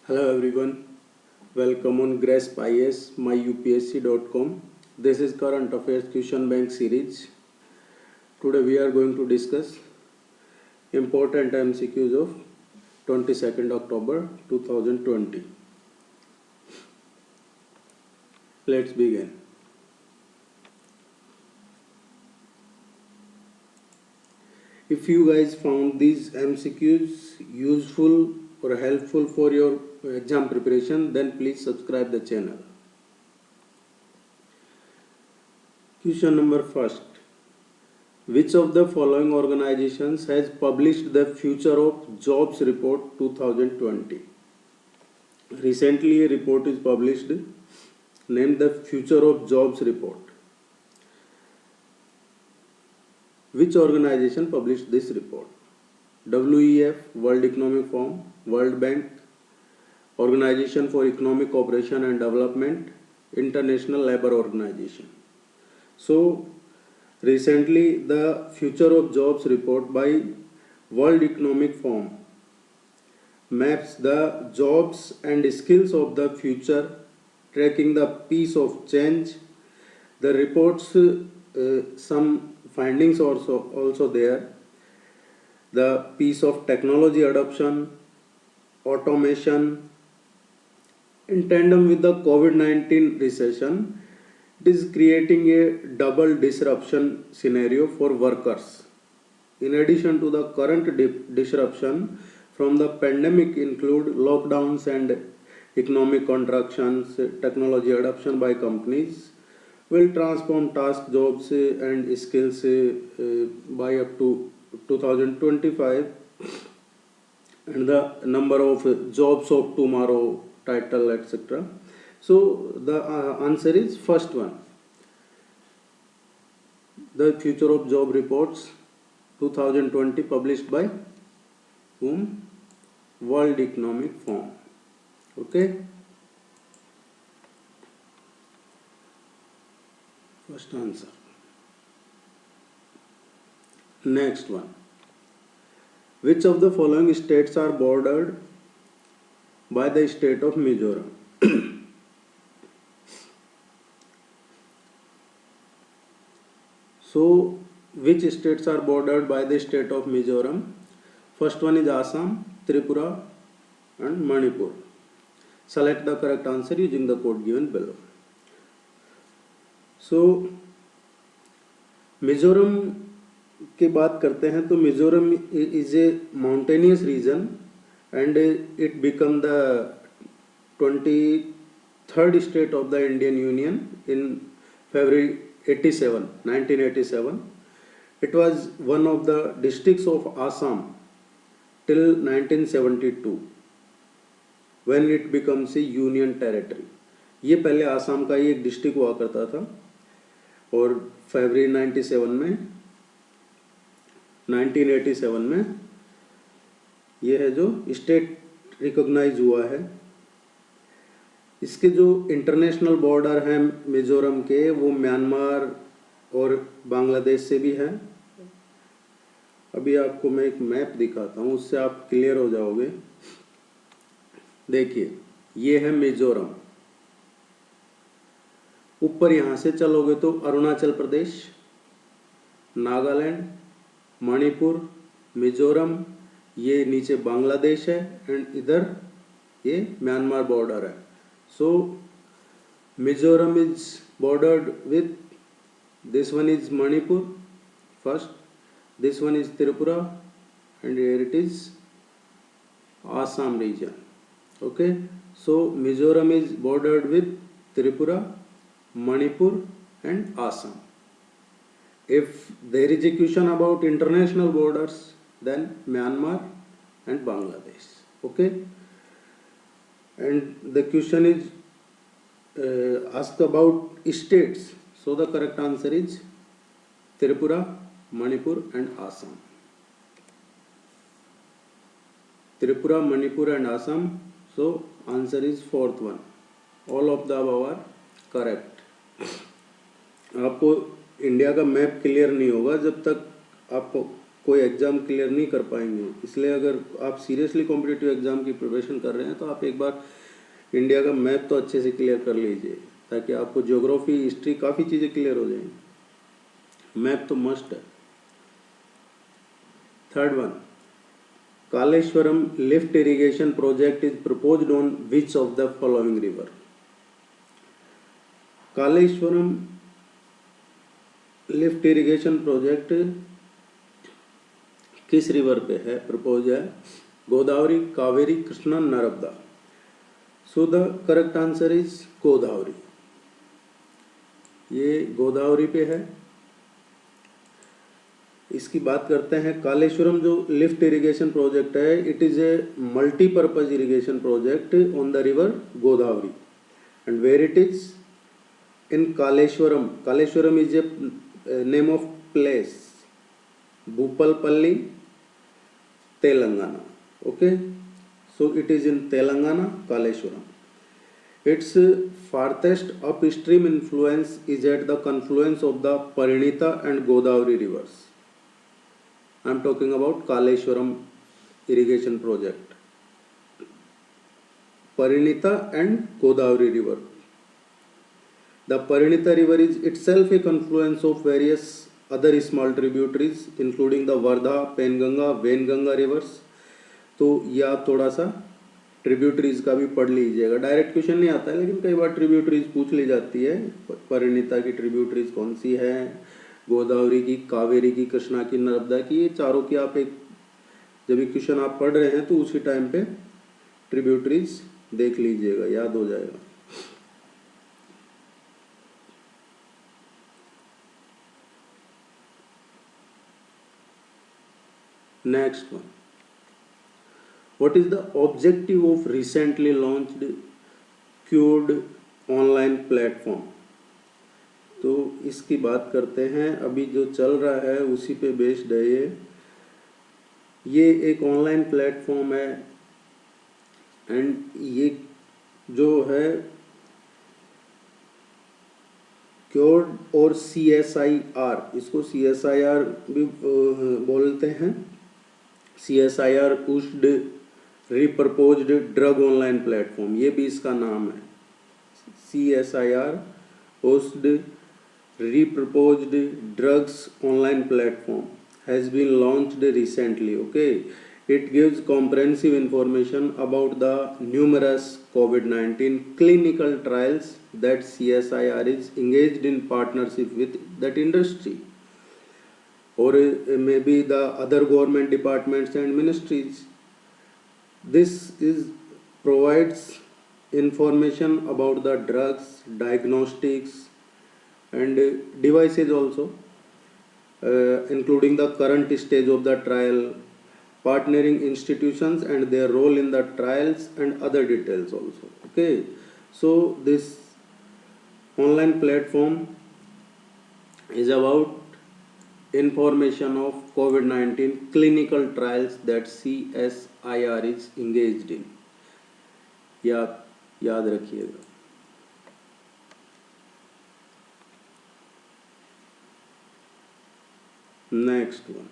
Hello everyone, welcome on Grasp IS, myupsc.com. This is current affairs question bank series. Today we are going to discuss important MCQs of 22nd October 2020. Let's begin. If you guys found these MCQs useful or helpful for your exam preparation, then please subscribe the channel. Question number first. Which of the following organizations has published the Future of Jobs Report 2020? Recently a report is published named the Future of Jobs Report. Which organization published this report? WEF, World Economic Forum, World Bank, Organization for Economic Cooperation and Development, International Labour Organization. So, recently the Future of Jobs report by World Economic Forum maps the jobs and skills of the future, tracking the pace of change. The reports some findings also there. The pace of technology adoption, automation, in tandem with the COVID-19 recession, it is creating a double disruption scenario for workers. In addition to the current disruption from the pandemic include lockdowns and economic contractions, technology adoption by companies will transform task jobs and skills by up to 2025, and the number of jobs of tomorrow title etc. So the answer is first one, the Future of Job Reports 2020 published by whom? World Economic Forum. Okay, first answer. Next one. Which of the following states are bordered by the state of Mizoram? So, which states are bordered by the state of Mizoram? First one is Assam, Tripura and Manipur. Select the correct answer using the code given below. So, Mizoram की बात करते हैं तो Mizoram is a mountainous region and it become the 23rd state of the Indian union in February 1987. It was one of the districts of Assam till 1972 when it becomes a union territory. ये पहले आसाम का ही एक district हुआ करता था और फरवरी 1987 में ये है जो स्टेट रिकॉग्नाइज हुआ है. इसके जो इंटरनेशनल बॉर्डर हैं मिजोरम के वो म्यांमार और बांग्लादेश से भी है. अभी आपको मैं एक मैप दिखाता हूँ, उससे आप क्लियर हो जाओगे. देखिए ये है मिजोरम. ऊपर यहाँ से चलोगे तो अरुणाचल प्रदेश, नागालैंड, मणिपुर, मिजोरम, ये नीचे बांग्लादेश है एंड इधर ये म्यांमार बॉर्डर है. So Mizoram is bordered with this one is Manipur first, this one is Tripura, and here it is Assam region. Okay, so Mizoram is bordered with Tripura, Manipur and Assam. If there is a question about international borders, then Myanmar and Bangladesh. Okay, and the question is asked about states. So the correct answer is Tripura, Manipur and Assam. Tripura, Manipur and Assam. So answer is fourth one. All of the above are correct. आपको India का map clear नहीं होगा जब तक आप कोई exam clear नहीं कर पाएंगे। इसलिए अगर आप सीरियसली कॉम्पिटिटिव एग्ज़ाम की प्रिपरेशन कर रहे हैं तो आप एक बार इंडिया का मैप तो अच्छे से क्लियर कर लीजिए, ताकि आपको ज्योग्राफी, हिस्ट्री, काफ़ी चीज़ें क्लियर हो जाएंगी। मैप तो मस्ट है। Third one, Kaleshwaram lift irrigation project is proposed on which of the following river. Kaleshwaram lift irrigation project किस रिवर पे है, प्रपोज है? Godavari, Kaveri, Krishna, Narmada. So the correct answer is Godavari. ये गोदावरी पे है। इसकी बात करते हैं। कालेश्वरम जो लिफ्ट इरिगेशन प्रोजेक्ट है, it is a multipurpose irrigation project on the river Godavari. And where it is? In Kaleshwaram. Kaleshwaram is a name of place, Bhupalpally, Telangana. Okay, so it is in Telangana, Kaleshwaram. Its farthest upstream influence is at the confluence of the Parinita and Godavari rivers. I am talking about Kaleshwaram irrigation project. Parinita and Godavari river. The Parinita river is itself a confluence of various other small tributaries including the Vardha, Penganga, Venganga rivers. तो ये आप थोड़ा सा tributaries का भी पढ़ लीजिएगा। Direct question नहीं आता है, लेकिन कई बार ट्रिब्यूटरीज पूछ ली जाती है। परिणीता की ट्रिब्यूटरीज कौन सी है, गोदावरी की, कावेरी की, कृष्णा की, नर्मदा की, ये चारों की आप एक जब भी क्वेश्चन आप पढ़ रहे हैं तो उसी टाइम पे ट्रिब्यूटरीज देख लीजिएगा, याद हो जाएगा। Next one, what is the objective of recently launched cued online platform? तो इसकी बात करते हैं। अभी जो चल रहा है उसी पे बेस्ड है ये एक ऑनलाइन प्लेटफॉर्म है। एंड ये जो है क्यूड और CSIR, इसको CSIR भी बोलते हैं। CSIR pushed repurposed drug online platform, ये भी इसका नाम है। CSIR pushed repurposed drugs online platform has been launched recently. Okay, it gives comprehensive information about the numerous COVID-19 clinical trials that CSIR is engaged in partnership with that industry, or maybe the other government departments and ministries. This is provides information about the drugs, diagnostics and devices also, including the current stage of the trial, partnering institutions and their role in the trials and other details also. Okay, so this online platform is about information of COVID-19 clinical trials that CSIR is engaged in. याद रखिएगा। Next one,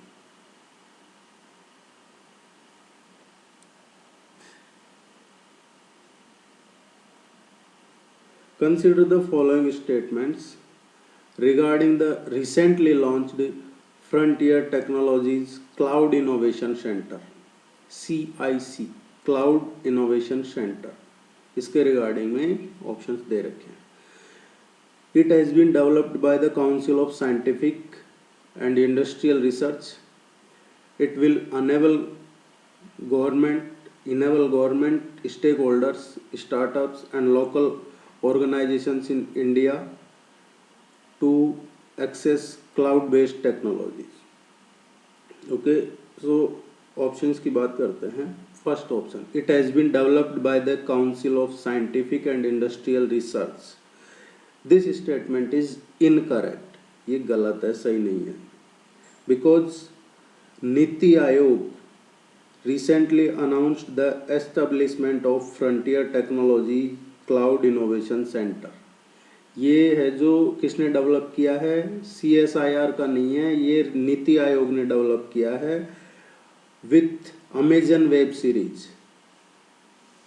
consider the following statements regarding the recently launched Frontier Technologies Cloud Innovation Center, CIC, Cloud Innovation Center। इसके regarding में options दे रखे हैं। It has been developed by the Council of Scientific and Industrial Research. It will enable government stakeholders, startups and local organizations in India to access cloud-based technologies. Okay, so options की बात करते हैं। First option, it has been developed by the Council of Scientific and Industrial Research. This statement is incorrect. ये गलत है, सही नहीं है। Because NITI Aayog recently announced the establishment of Frontier Technology Cloud Innovation Center. ये है जो किसने डेवलप किया है, CSIR का नहीं है, ये नीति आयोग ने डेवलप किया है विथ अमेजन वेब सीरीज।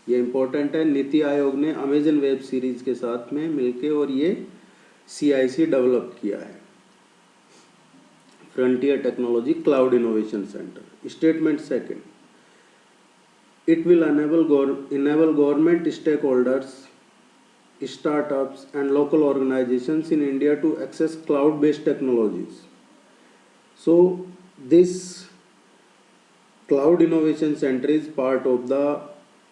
ये इंपॉर्टेंट है, नीति आयोग ने अमेजन वेब सीरीज के साथ में मिलके और ये CIC डेवलप किया है, frontier technology cloud innovation centre. Statement second, it will enable government stakeholders, startups and local organizations in India to access cloud based technologies. So this cloud innovation center is part of the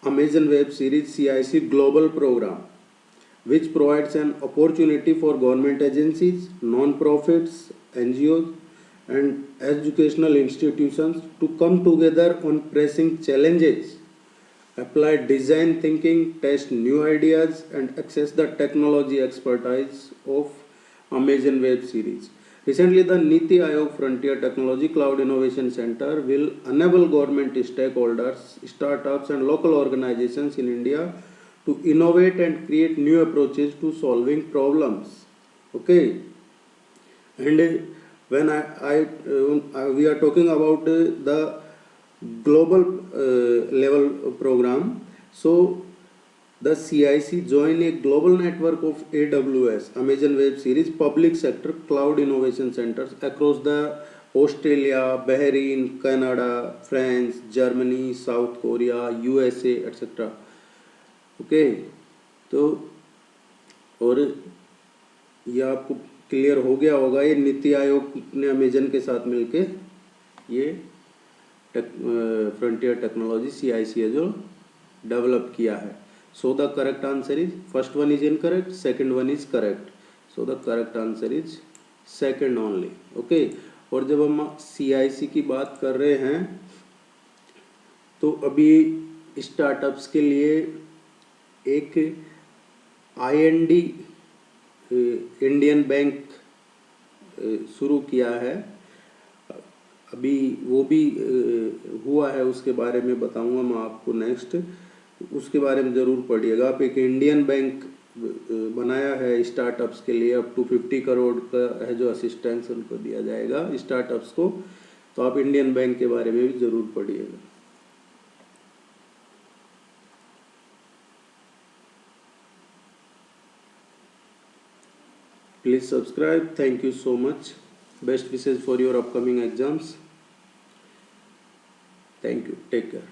Amazon Web Series CIC global program, which provides an opportunity for government agencies, non-profits, NGOs and educational institutions to come together on pressing challenges, apply design thinking, test new ideas and access the technology expertise of Amazon Web Series. Recently, the Niti Aayog Frontier Technology Cloud Innovation Center will enable government stakeholders, startups and local organizations in India to innovate and create new approaches to solving problems. Okay, and when we are talking about the global level program, so the CIC join a global network of AWS, Amazon Web Series public sector cloud innovation centers across the Australia, Bahrain, Canada, France, Germany, South Korea, USA, etc. Okay, तो और ये आपको clear हो गया होगा, ये नीति आयोग ने Amazon के साथ मिलके ये फ्रंटियर टेक्नोलॉजी CIC है जो डेवलप किया है। So the correct answer is, first one is incorrect, second one is correct, so the correct answer is second only. Okay, और जब हम CIC की बात कर रहे हैं तो अभी स्टार्टअप्स के लिए एक IND इंडियन बैंक शुरू किया है, अभी वो भी हुआ है, उसके बारे में बताऊंगा मैं आपको नेक्स्ट, उसके बारे में ज़रूर पढ़िएगा आप। एक इंडियन बैंक बनाया है स्टार्टअप्स के लिए, अप टू 50 करोड़ का है जो असिस्टेंस उनको दिया जाएगा स्टार्टअप्स को, तो आप इंडियन बैंक के बारे में भी ज़रूर पढ़िएगा। Please subscribe. Thank you so much. Best wishes for your upcoming exams. Thank you. Take care.